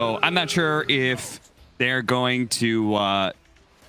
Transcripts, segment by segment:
So I'm not sure if they're going to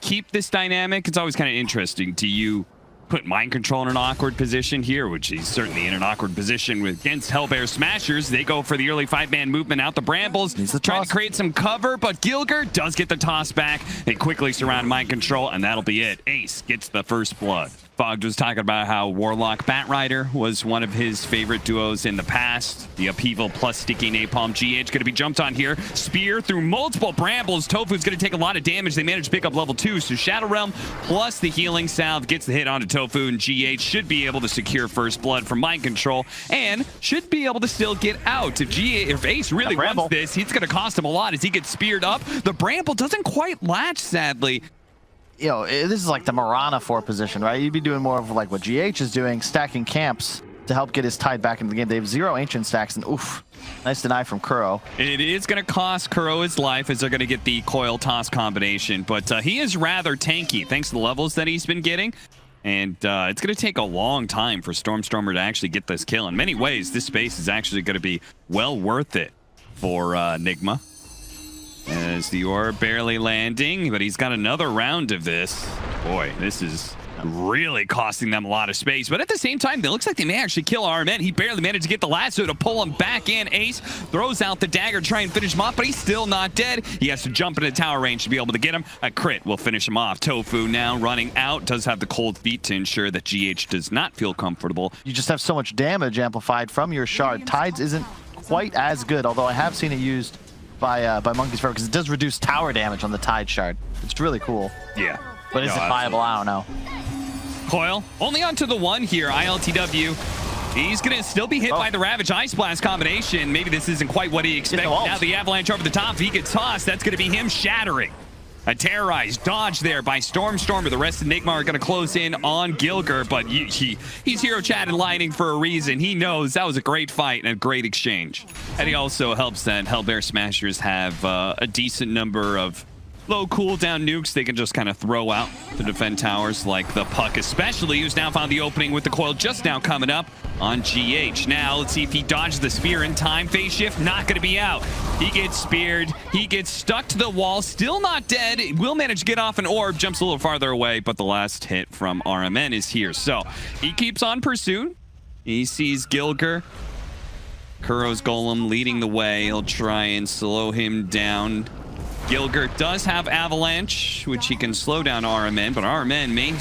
keep this dynamic. It's always kind of interesting. Do you put Mind Control in an awkward position here, which he's certainly in an awkward position against Hellbear Smashers? They go for the early 5-man movement out the Brambles, trying to create some cover, but Gilger does get the toss back. They quickly surround Mind Control, and that'll be it. Ace gets the first blood. Fogg was talking about how Warlock Batrider was one of his favorite duos in the past. The Upheaval plus Sticky Napalm. GH going to be jumped on here. Spear through multiple Brambles. Tofu's going to take a lot of damage. They managed to pick up level 2, so Shadow Realm plus the Healing Salve gets the hit onto Tofu, and GH should be able to secure first blood from Mind Control and should be able to still get out. If Ace really wants this, it's going to cost him a lot as he gets speared up. The Bramble doesn't quite latch, sadly. You know, this is like the Mirana 4 position, right? You'd be doing more of like what GH is doing, stacking camps to help get his Tide back into the game. They have 0 Ancient stacks, and oof, nice deny from Kuro. It is going to cost Kuro his life as they're going to get the coil toss combination, but he is rather tanky thanks to the levels that he's been getting. And it's going to take a long time for Stormstormer to actually get this kill. In many ways, this space is actually going to be well worth it for Nigma. As the orb barely landing, but he's got another round of this. Boy, this is really costing them a lot of space. But at the same time, it looks like they may actually kill RMN. He barely managed to get the lasso to pull him back in. Ace throws out the dagger, try and finish him off, but he's still not dead. He has to jump into tower range to be able to get him. A crit will finish him off. Tofu now running out, does have the cold feet to ensure that GH does not feel comfortable. You just have so much damage amplified from your shard. Tides isn't quite as good, although I have seen it used by Monkey's Forever because it does reduce tower damage on the Tide shard. It's really cool. Yeah. But is it viable? I don't know. Coil only onto the 1 here. ILTW. He's going to still be hit by the Ravage Ice Blast combination. Maybe this isn't quite what he expected. Now the Avalanche over the top. If he gets tossed, that's going to be him shattering. A terrorized dodge there by Stormstormer. The rest of Nigma are going to close in on Gilger, but he's hero chat and lighting for a reason. He knows that was a great fight and a great exchange. And he also helps that Hellbear Smashers have a decent number of low cooldown nukes they can just kind of throw out to defend towers, like the Puck especially, who's now found the opening with the coil just now coming up on GH. Now let's see if he dodges the spear in time. Phase shift not going to be out. He gets speared. He gets stuck to the wall. Still not dead. Will manage to get off an orb. Jumps a little farther away, but the last hit from RMN is here. So he keeps on pursuit. He sees Gilger. Kuro's Golem leading the way. He'll try and slow him down. Gilger does have Avalanche, which he can slow down RMN, but RMN may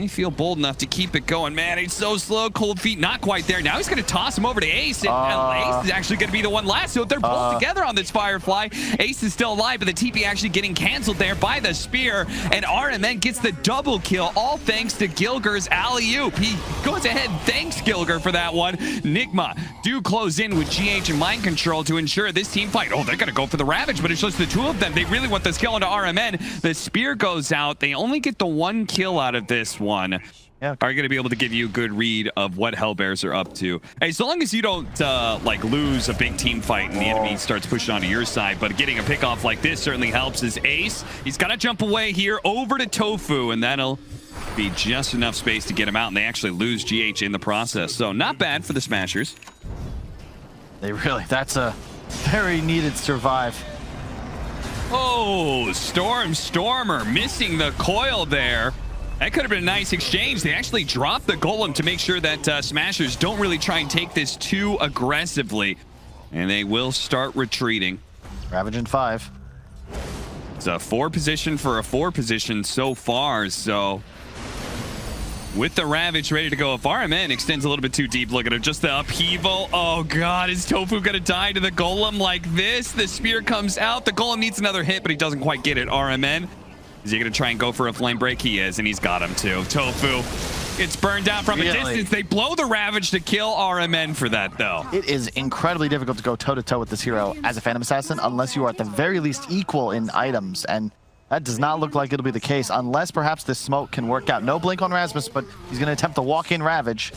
feel bold enough to keep it going. Man, he's so slow. Cold feet not quite there. Now he's going to toss him over to Ace, and Ace is actually going to be the one last. So they're both together on this Firefly. Ace is still alive, but the TP actually getting canceled there by the spear, and RMN gets the double kill, all thanks to Gilger's alley-oop. He goes ahead and thanks Gilger for that one. Nigma do close in with GH and Mind Control to ensure this team fight. Oh, they're going to go for the Ravage, but it's just the 2 of them. They really want this kill into RMN. The spear goes out. They only get the 1 kill out of this one. Are going to be able to give you a good read of what Hellbears are up to. As long as you don't like lose a big team fight and the enemy starts pushing onto your side, but getting a pick off like this certainly helps. As Ace, he's got to jump away here over to Tofu, and that'll be just enough space to get him out, and they actually lose GH in the process. So not bad for the Smashers. That's a very needed survive. Oh, Stormstormer missing the coil there. That could have been a nice exchange. They actually dropped the Golem to make sure that Smashers don't really try and take this too aggressively. And they will start retreating. Ravage in 5. It's a 4 position for a 4 position so far. So with the Ravage ready to go, if RMN extends a little bit too deep, look at him. Just the upheaval. Oh, God. Is Tofu going to die to the Golem like this? The spear comes out. The Golem needs another hit, but he doesn't quite get it. RMN. Is he going to try and go for a flame break? He is, and he's got him too. Tofu gets burned out from a distance. They blow the Ravage to kill RMN for that, though. It is incredibly difficult to go toe-to-toe with this hero as a Phantom Assassin unless you are at the very least equal in items, and that does not look like it'll be the case unless perhaps this smoke can work out. No blink on Rasmus, but he's going to attempt the walk-in Ravage.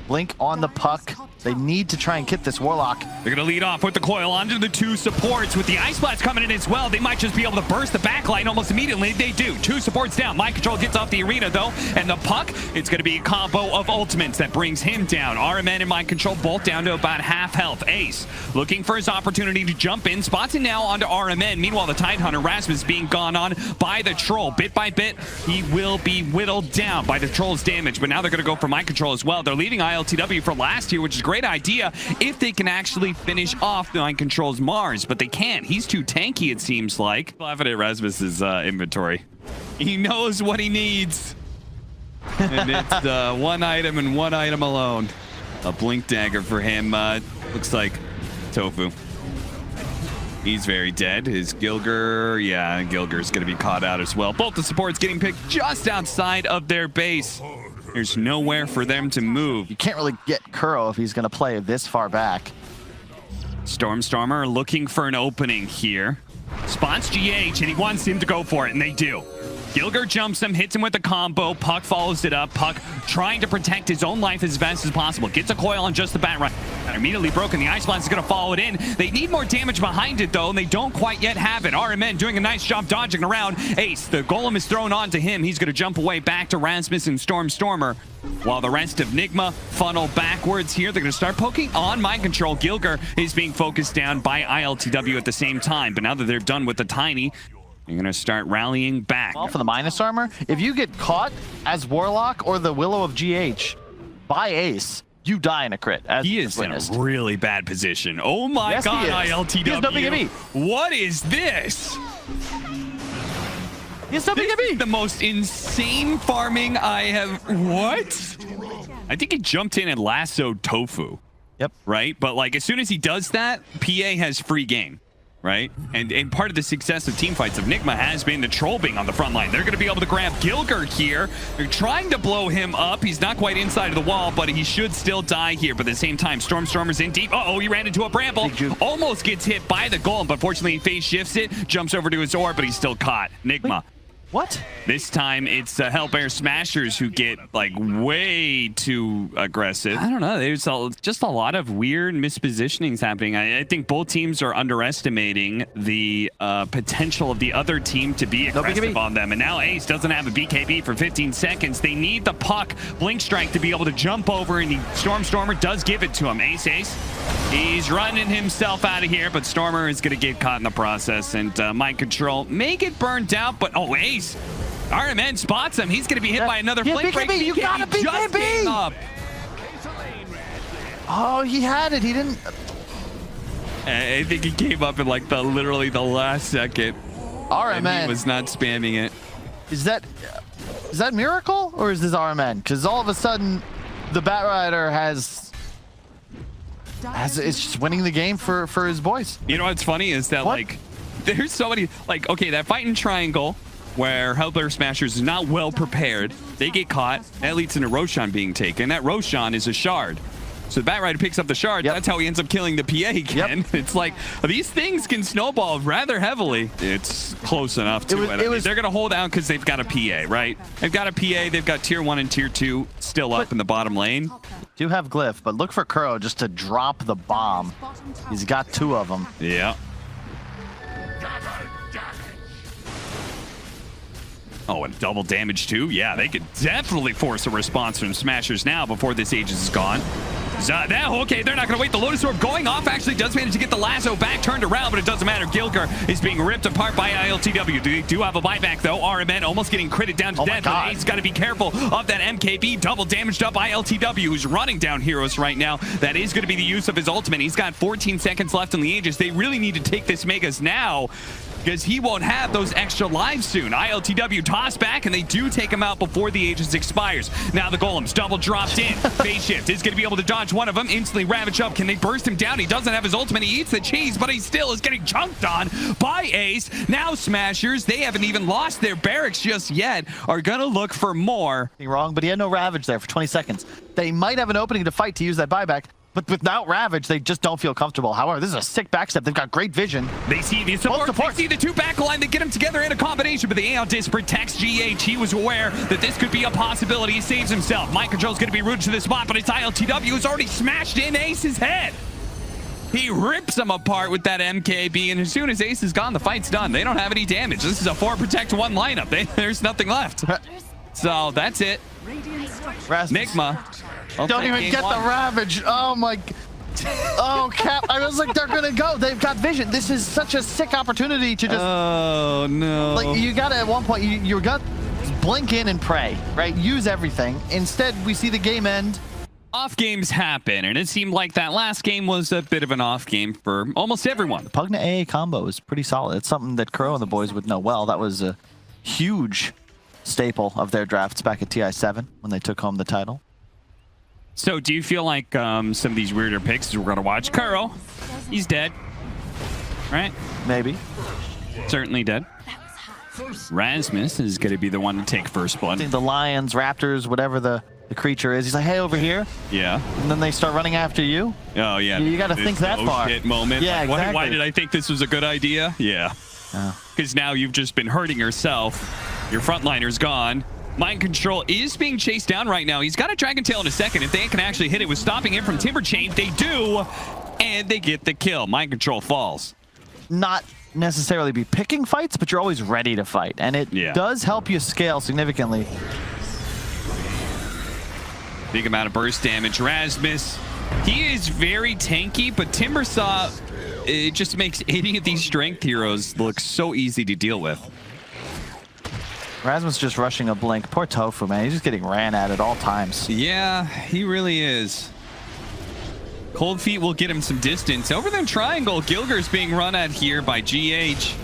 Blink on the Puck. They need to try and get this Warlock. They're going to lead off with the coil onto the 2 supports. With the Ice Blast coming in as well, they might just be able to burst the backline almost immediately. They do. 2 supports down. Mind Control gets off the arena, though. And the puck, it's going to be a combo of ultimates that brings him down. RMN and Mind Control both down to about half health. Ace looking for his opportunity to jump in. Spots it now onto RMN. Meanwhile, the Tidehunter, Rasmus, being gone on by the Troll. Bit by bit, he will be whittled down by the Troll's damage. But now they're going to go for Mind Control as well. They're leaving ILTW for last here, which is a great idea if they can actually finish off Mind Control's Mars, but they can't. He's too tanky, it seems like. Laughing at Rasmus's inventory. He knows what he needs. And it's one item and one item alone. A Blink Dagger for him. Looks like Tofu. He's very dead. His Gilger, yeah, Gilger's going to be caught out as well. Both the supports getting picked just outside of their base. There's nowhere for them to move. You can't really get Kuro if he's going to play this far back. Stormer looking for an opening here. Spots GH, and he wants him to go for it, and they do. Gilger jumps him, hits him with a combo. Puck follows it up. Puck trying to protect his own life as best as possible. Gets a coil on just the bat right. And immediately broken. The Ice Blast is going to follow it in. They need more damage behind it, though, and they don't quite yet have it. RMN doing a nice job dodging around. Ace, the golem is thrown onto him. He's going to jump away back to Rasmus and Stormer. While the rest of Nigma funnel backwards here. They're going to start poking on Mind Control. Gilger is being focused down by ILTW at the same time. But now that they're done with the Tiny, they're going to start rallying back. Well, for the minus armor, if you get caught as Warlock or the Willow of GH by Ace, you die in a crit. As he is in a really bad position. Oh my God, ILTW. What is this? This is the most insane farming I have. What? I think he jumped in and lassoed Tofu. Yep. Right? But like as soon as he does that, PA has free game. Right? And part of the success of team fights of Nigma has been the Troll being on the front line. They're going to be able to grab Gilger here. They're trying to blow him up. He's not quite inside of the wall, but he should still die here. But at the same time, Stormer's in deep. Uh-oh, he ran into a bramble. Almost gets hit by the golem, but fortunately he phase shifts it, jumps over to his orb, but he's still caught. Nigma. What? This time it's Hellbear Smashers who get like way too aggressive. I don't know. There's just a lot of weird mispositionings happening. I think both teams are underestimating the potential of the other team to be aggressive on them. And now Ace doesn't have a BKB for 15 seconds. They need the puck Blink Strike to be able to jump over, and Stormer does give it to him. Ace. He's running himself out of here, but Stormer is going to get caught in the process, and Mind Control may get burned out, but oh, Ace. RMN spots him. He's going to be hit by another flame break. You got a BKB! Oh, he had it. He didn't. I think he came up in like literally the last second. RMN he was not spamming it. Is that Miracle or is this RMN? Because all of a sudden, the Batrider it's just winning the game for his boys. You know what's funny is that like there's so many okay, that fight in triangle where Hellbear Smashers is not well prepared. They get caught. That leads into Roshan being taken. That Roshan is a shard. So the Batrider picks up the shard. That's how he ends up killing the PA again. It's like these things can snowball rather heavily. It's close enough to it. They're going to hold out because they've got a PA, right? They've got a PA. They've got tier 1 and tier 2 still up in the bottom lane. Do have Glyph, but look for Kuro just to drop the bomb. He's got 2 of them. Yeah. Oh, and double damage too? Yeah, they could definitely force a response from Smashers now before this Aegis is gone. Okay, they're not going to wait. The Lotus Orb going off actually does manage to get the lasso back turned around, but it doesn't matter. Gilger is being ripped apart by ILTW. They do have a buyback, though. RMN almost getting critted down to death. But Ace got to be careful of that MKB. Double damaged up ILTW, who's running down heroes right now. That is going to be the use of his ultimate. He's got 14 seconds left in the Aegis. They really need to take this Megas now, because he won't have those extra lives soon. ILTW toss back, and they do take him out before the Aegis expires. Now the Golem's double dropped in. Phase shift is going to be able to dodge one of them. Instantly ravage up. Can they burst him down? He doesn't have his ultimate. He eats the cheese, but he still is getting chunked on by Ace. Now Smashers, they haven't even lost their barracks just yet, are going to look for more. Wrong, but he had no ravage there for 20 seconds. They might have an opening to fight to use that buyback. But without Ravage, they just don't feel comfortable. However, this is a sick backstep. They've got great vision. They see the support. They see the two backline. They get them together in a combination, but the AL disc protects GH. He was aware that this could be a possibility. He saves himself. Mind Control's going to be rooted to this spot, but it's ILTW who's already smashed in Ace's head. He rips him apart with that MKB, and as soon as Ace is gone, the fight's done. They don't have any damage. This is a 4 protect 1 lineup. There's nothing left. So that's it. Nigma. Don't even get the Ravage. Oh my. Oh, Cap. I was like, they're going to go. They've got vision. This is such a sick opportunity to just. Oh, no. Like, you got to, at one point, you got to blink in and pray, right? Use everything. Instead, we see the game end. Off games happen, and it seemed like that last game was a bit of an off game for almost everyone. The Pugna AA combo is pretty solid. It's something that Crow and the boys would know well. That was a huge staple of their drafts back at TI7 when they took home the title. So do you feel like some of these weirder picks we're going to watch? Kuro, he's dead, right? Maybe. Certainly dead. Rasmus is going to be the one to take first blood. I think the Lions, Raptors, whatever the creature is, he's like, hey, over here. Yeah. And then they start running after you. Oh, yeah. You got to think that far. Shit moment. Yeah, like, exactly. Why did I think this was a good idea? Yeah. Because now you've just been hurting yourself. Your frontliner's gone. Mind Control is being chased down right now. He's got a Dragon Tail in a second. If they can actually hit it with stopping him from Timber Chain, they do. And they get the kill. Mind Control falls. Not necessarily be picking fights, but you're always ready to fight. And it does help you scale significantly. Big amount of burst damage. Rasmus, he is very tanky, but Timbersaw, it just makes any of these strength heroes look so easy to deal with. Rasmus just rushing a blink. Poor Tofu, man. He's just getting ran at all times. Yeah, he really is. Cold Feet will get him some distance. Over there in Triangle, Gilger's being run at here by GH.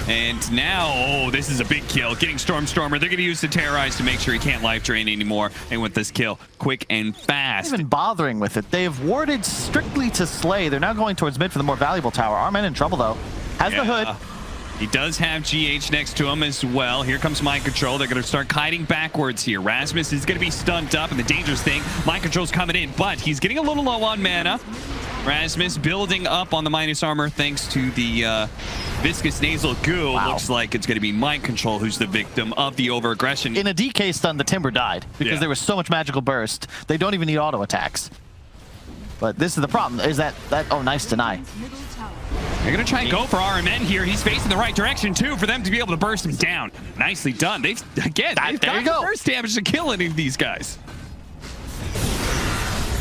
And now, oh, this is a big kill. Getting Stormer. They're going to use the Terrorize to make sure he can't life drain anymore. And with this kill, quick and fast. Not even bothering with it. They have warded strictly to Slay. They're now going towards mid for the more valuable tower. Armen in trouble, though. Has the hood. He does have GH next to him as well. Here comes Mind Control. They're going to start kiting backwards here. Rasmus is going to be stunned up, and the dangerous thing, Mind Control's coming in, but he's getting a little low on mana. Rasmus building up on the minus armor thanks to the viscous nasal goo. Looks like it's going to be Mind Control who's the victim of the over-aggression. In a DK stun, the Timber died because there was so much magical burst. They don't even need auto attacks. But this is the problem, is that oh, nice deny. They're going to try and go for RMN here. He's facing the right direction, too, for them to be able to burst him down. Nicely done. They've got the burst damage to kill any of these guys.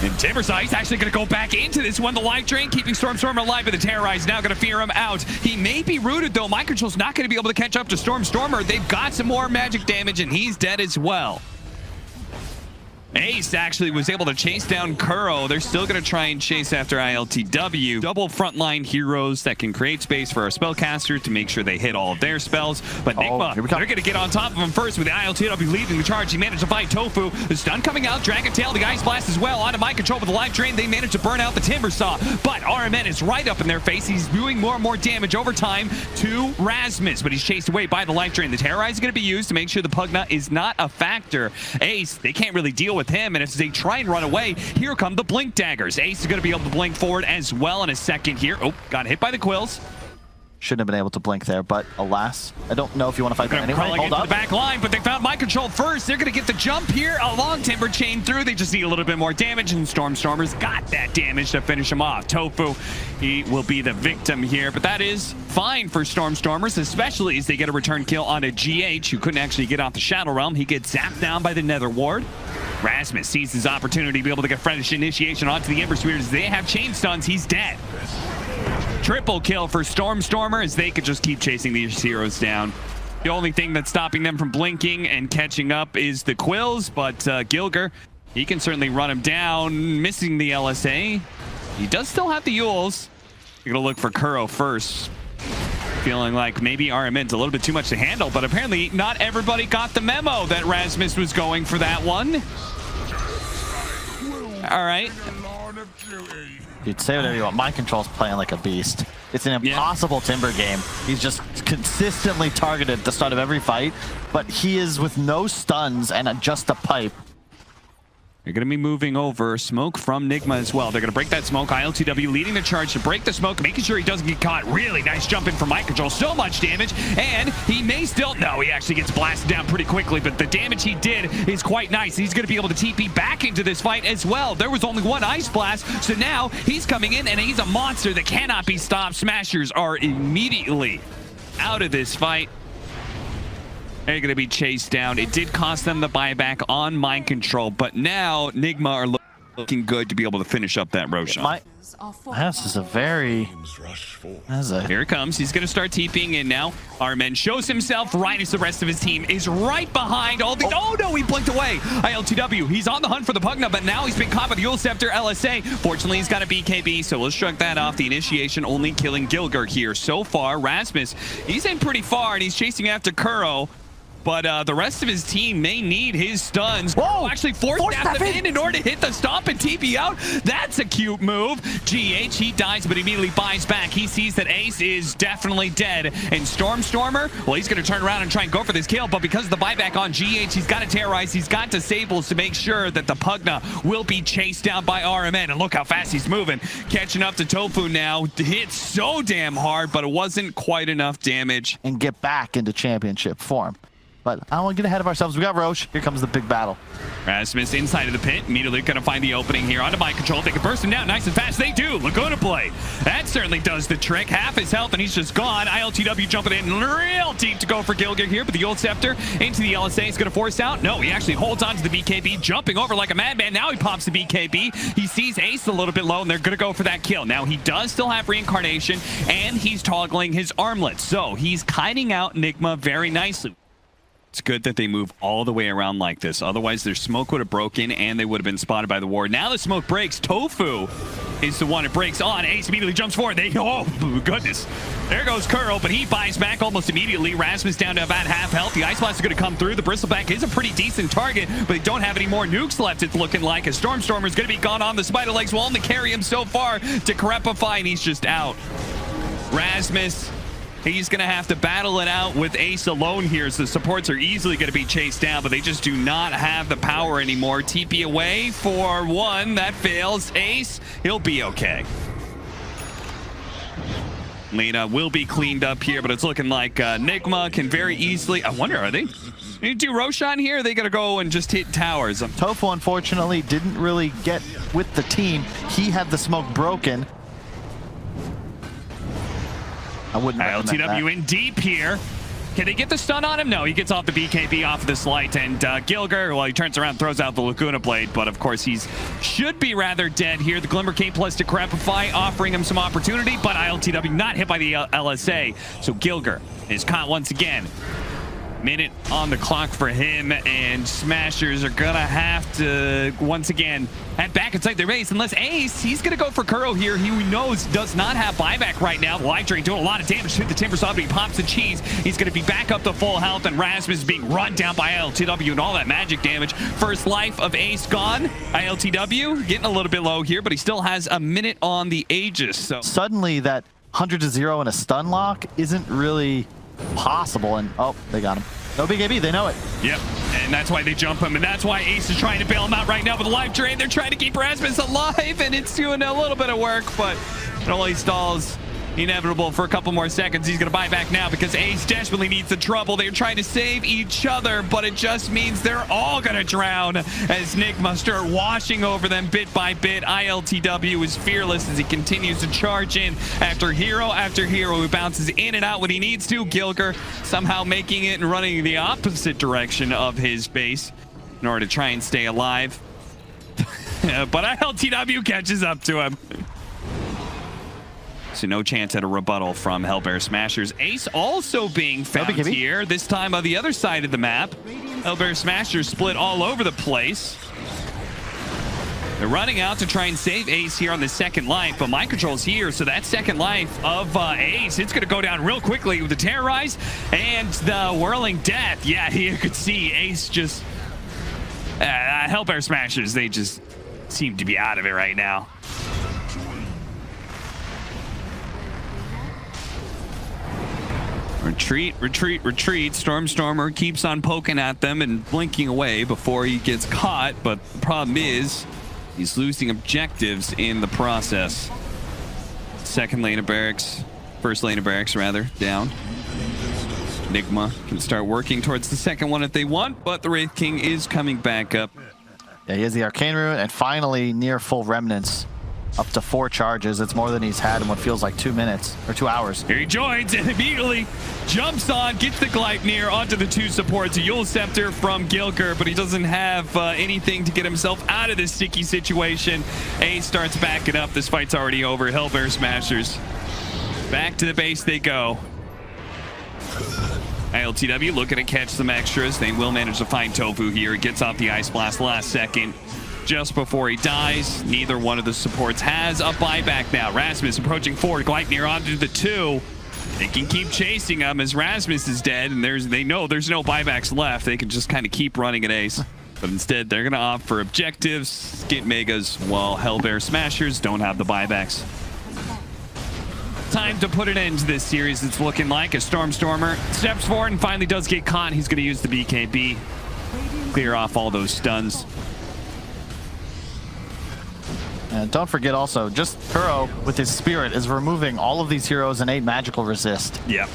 And Timbersaw, he's actually going to go back into this one. The life drain keeping Stormer alive, but the Terrorize now going to fear him out. He may be rooted, though. Mind Control's not going to be able to catch up to Stormer. They've got some more magic damage, and he's dead as well. Ace actually was able to chase down Kuro. They're still going to try and chase after ILTW. Double frontline heroes that can create space for our spellcaster to make sure they hit all of their spells. But Nigma, they're going to get on top of him first with the ILTW leading the charge. He managed to fight Tofu. The stun coming out. Dragon Tail, the Ice Blast as well. Onto Mind Control with the life drain. They managed to burn out the Timbersaw. But RMN is right up in their face. He's doing more and more damage over time to Rasmus. But he's chased away by the life drain. The Terrorize is going to be used to make sure the Pugna is not a factor. Ace, they can't really deal with him, and as they try and run away, here come the blink daggers. Ace is going to be able to blink forward as well in a second here. Oh, got hit by the quills. Shouldn't have been able to blink there, but alas, I don't know if you want to fight that anyway. Hold up. The back line, but they found Mind Control first. They're going to get the jump here along Timber Chain through. They just need a little bit more damage, and Stormer's got that damage to finish him off. Tofu, he will be the victim here, but that is fine for Stormers, especially as they get a return kill on a GH who couldn't actually get off the Shadow Realm. He gets zapped down by the Nether Ward. Rasmus sees his opportunity to be able to get French initiation onto the Ember Spears. They have chain stuns. He's dead. Triple kill for Stormer as they could just keep chasing these heroes down. The only thing that's stopping them from blinking and catching up is the quills, but Gilger, he can certainly run him down, missing the LSA. He does still have the Yules. You're going to look for Kuro first. Feeling like maybe RMN's a little bit too much to handle, but apparently not everybody got the memo that Rasmus was going for that one. All right. Dude, say whatever you want. Mind Control's playing like a beast. It's an impossible Timber game. He's just consistently targeted at the start of every fight, but he is with no stuns and just a pipe. They're going to be moving over. Smoke from Nigma as well. They're going to break that smoke. ILTW leading the charge to break the smoke, making sure he doesn't get caught. Really nice jump in from Mind Control. So much damage, and he may still... No, he actually gets blasted down pretty quickly, but the damage he did is quite nice. He's going to be able to TP back into this fight as well. There was only one Ice Blast, so now he's coming in, and he's a monster that cannot be stopped. Smashers are immediately out of this fight. They're going to be chased down. It did cost them the buyback on Mind Control, but now Nigma are looking good to be able to finish up that Roshan. This is a very... Here it comes. He's going to start TPing in now. Armen shows himself right as the rest of his team is right behind all the... Oh, no, he blinked away. ILTW, he's on the hunt for the Pugna, but now he's been caught by the Yule Scepter LSA. Fortunately, he's got a BKB, so we'll shrug that off. The initiation only killing Gilger here. So far, Rasmus, he's in pretty far, and he's chasing after Kuro. But the rest of his team may need his stuns. Whoa! Actually forced them in order to hit the stomp and TP out. That's a cute move. GH, he dies, but immediately buys back. He sees that Ace is definitely dead. And Stormer, well, he's going to turn around and try and go for this kill. But because of the buyback on GH, he's got to terrorize. He's got disables to make sure that the Pugna will be chased down by RMN. And look how fast he's moving. Catching up to Tofu now. Hit so damn hard, but it wasn't quite enough damage. And get back into championship form. But I don't want to get ahead of ourselves. We got Roche. Here comes the big battle. Rasmus inside of the pit. Immediately going to find the opening here onto Mind Control. They can burst him down nice and fast. They do. Laguna play. That certainly does the trick. Half his health and he's just gone. ILTW jumping in real deep to go for Gilger here. But the Yule Scepter into the LSA is going to force out. No, he actually holds on to the BKB, jumping over like a madman. Now he pops the BKB. He sees Ace a little bit low and they're going to go for that kill. Now he does still have reincarnation and he's toggling his armlets. So he's kiting out Nigma very nicely. It's good that they move all the way around like this. Otherwise, their smoke would have broken and they would have been spotted by the ward. Now the smoke breaks. Tofu is the one it breaks on. Ace immediately jumps forward. Oh, goodness. There goes Kuro, but he buys back almost immediately. Rasmus down to about half health. The Ice Blast is going to come through. The Bristleback is a pretty decent target, but they don't have any more nukes left, it's looking like. A Stormer is going to be gone on. The Spider Legs will only carry him so far to Crepify, and he's just out. Rasmus... He's going to have to battle it out with Ace alone here. So the supports are easily going to be chased down, but they just do not have the power anymore. TP away for one. That fails. Ace, he'll be okay. Lena will be cleaned up here, but it's looking like Nigma can very easily... I wonder, are they... You do Roshan here, or are they going to go and just hit towers? Tofu, unfortunately, didn't really get with the team. He had the smoke broken. I wouldn't LTW in deep here. Can they get the stun on him? No, he gets off the BKB off of the slight, and Gilger, well, he turns around, throws out the Laguna Blade, but of course he's should be rather dead here. The Glimmer K plus to Crepify, offering him some opportunity, but ILTW not hit by the LSA, so Gilger is caught once again. Minute on the clock for him, and Smashers are gonna have to once again head back inside their base. Unless Ace, he's gonna go for Kuro here. He knows does not have buyback right now. Life Drain doing a lot of damage to the Timber Saw, but he pops the cheese. He's gonna be back up to full health, and Rasmus is being run down by ILTW and all that magic damage. First life of Ace gone. ILTW getting a little bit low here, but he still has a minute on the Aegis. So suddenly that 100-0 and a stun lock isn't really possible, and oh, they got him. No BKB, they know it. Yep, and that's why they jump him, and that's why Ace is trying to bail him out right now with a life drain. They're trying to keep Rasmus alive, and it's doing a little bit of work, but it only stalls inevitable for a couple more seconds. He's going to buy back now because Ace desperately needs the trouble. They're trying to save each other, but it just means they're all going to drown as Nigma start washing over them bit by bit. ILTW is fearless as he continues to charge in after hero who bounces in and out when he needs to. Gilger somehow making it and running the opposite direction of his base in order to try and stay alive. But ILTW catches up to him. So no chance at a rebuttal from Hellbear Smashers. Ace also being found here, this time on the other side of the map. Hellbear Smashers split all over the place. They're running out to try and save Ace here on the second life, but Mind Control's here, so that second life of Ace, it's going to go down real quickly with the Terrorize and the Whirling Death. Yeah, you could see Ace just... Hellbear Smashers, they just seem to be out of it right now. Retreat, retreat, retreat. Stormer keeps on poking at them and blinking away before he gets caught, but the problem is he's losing objectives in the process. Second lane of barracks, first lane of barracks rather, down. Nigma can start working towards the second one if they want, but the Wraith King is coming back up. Yeah, he has the Arcane Rune and finally near full remnants. Up to 4 charges. It's more than he's had in what feels like 2 minutes or 2 hours. Here he joins and immediately jumps on, gets the Gleipnir onto the 2 supports. A Yule Scepter from Gilker, but he doesn't have anything to get himself out of this sticky situation. Ace starts backing up. This fight's already over. Hellbear Smashers. Back to the base they go. ILTW looking to catch some extras. They will manage to find Tofu here. Gets off the Ice Blast last second. Just before he dies, neither one of the supports has a buyback now. Rasmus approaching forward, Gleipnir onto the 2. They can keep chasing him as Rasmus is dead, and they know there's no buybacks left. They can just kind of keep running at Ace. But instead, they're going to opt for objectives, get megas, while Hellbear Smashers don't have the buybacks. Time to put an end to this series, it's looking like, as Stormer steps forward and finally does get caught. He's going to use the BKB, clear off all those stuns. And don't forget also, just Kuro with his spirit is removing all of these heroes' innate magical resist. Yep.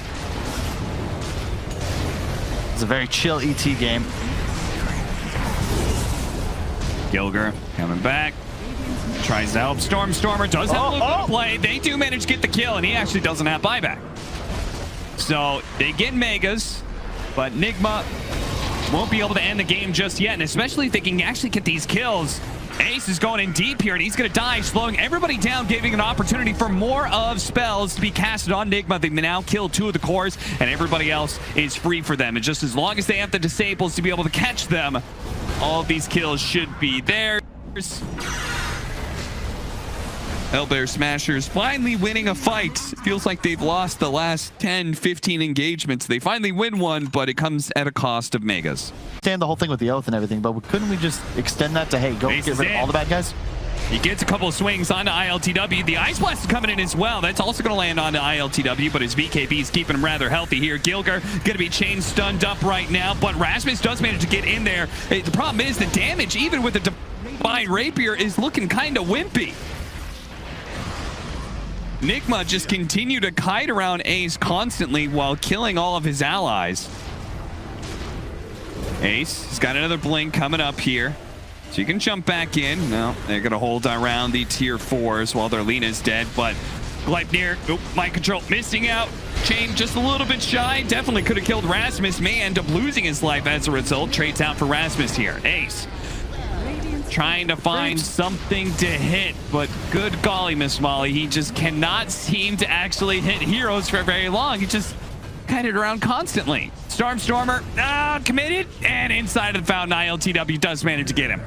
It's a very chill ET game. Gilger coming back. Tries to help Stormer. Does have a little bit of play. They do manage to get the kill, and he actually doesn't have buyback. So they get megas, but Nigma won't be able to end the game just yet, and especially if they can actually get these kills. Ace is going in deep here, and he's going to die, slowing everybody down, giving an opportunity for more of spells to be casted on Nigma. They've now killed 2 of the cores, and everybody else is free for them. And just as long as they have the disables to be able to catch them, all of these kills should be theirs. Hellbear Smashers finally winning a fight. It feels like they've lost the last 10, 15 engagements. They finally win one, but it comes at a cost of megas. Understand the whole thing with the oath and everything, but couldn't we just extend that to, hey, go get rid of all the bad guys? He gets a couple of swings onto ILTW. The Ice Blast is coming in as well. That's also going to land onto ILTW, but his BKB is keeping him rather healthy here. Gilger going to be chain stunned up right now, but Rasmus does manage to get in there. The problem is the damage, even with the Divine Rapier, is looking kind of wimpy. Nigma just continue to kite around Ace constantly while killing all of his allies. Ace has got another blink coming up here. So you can jump back in. No, they're going to hold around the tier 4s while their Lena's dead, but Gleipnir, mind control, missing out. Chain just a little bit shy. Definitely could have killed Rasmus. May end up losing his life as a result. Trades out for Rasmus here. Ace trying to find something to hit, but good golly, Miss Molly, he just cannot seem to actually hit heroes for very long. He just kited around constantly. Stormer committed, and inside of the fountain, ILTW does manage to get him.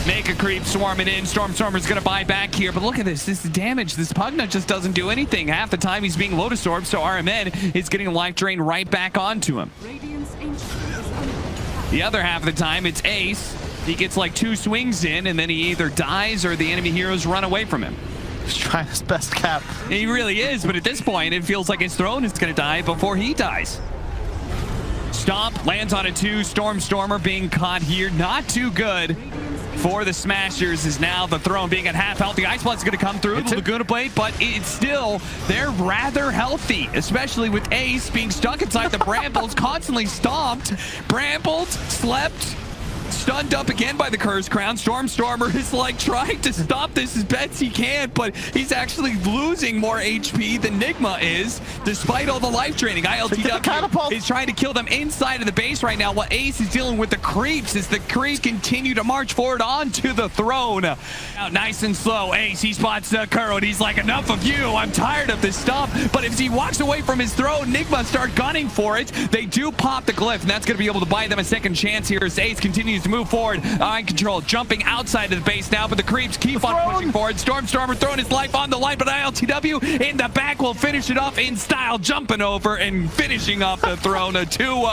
Make a creep, swarming in. Stormer's gonna buy back here, but look at this. This damage. This Pugna just doesn't do anything. Half the time he's being load absorbed, so RMN is getting a life drain right back onto him. The other half of the time, it's Ace. He gets like 2 swings in, and then he either dies or the enemy heroes run away from him. He's trying his best cap. He really is, but at this point, it feels like his throne is going to die before he dies. Stomp lands on a 2. Stormer being caught here. Not too good for the Smashers, is now the throne being at half health. The Ice Blast is going to come through the Laguna Blade, but it's still, they're rather healthy, especially with Ace being stuck inside the brambles, constantly stomped, brambled, slept, stunned up again by the Curse Crown. Stormer is like trying to stop this as best he can, but he's actually losing more HP than Nigma is, despite all the life draining. ILTW is trying to kill them inside of the base right now, while Ace is dealing with the creeps as the creeps continue to march forward onto the throne. Now, nice and slow, Ace, he spots Kuro, and he's like, enough of you, I'm tired of this stuff. But if he walks away from his throne, Nigma start gunning for it. They do pop the glyph, and that's going to be able to buy them a second chance here as Ace continues to move forward. Eye control jumping outside of the base now, but the creeps keep on pushing forward. Stormer throwing his life on the line, but ILTW in the back will finish it off in style, jumping over and finishing off the throne. A 2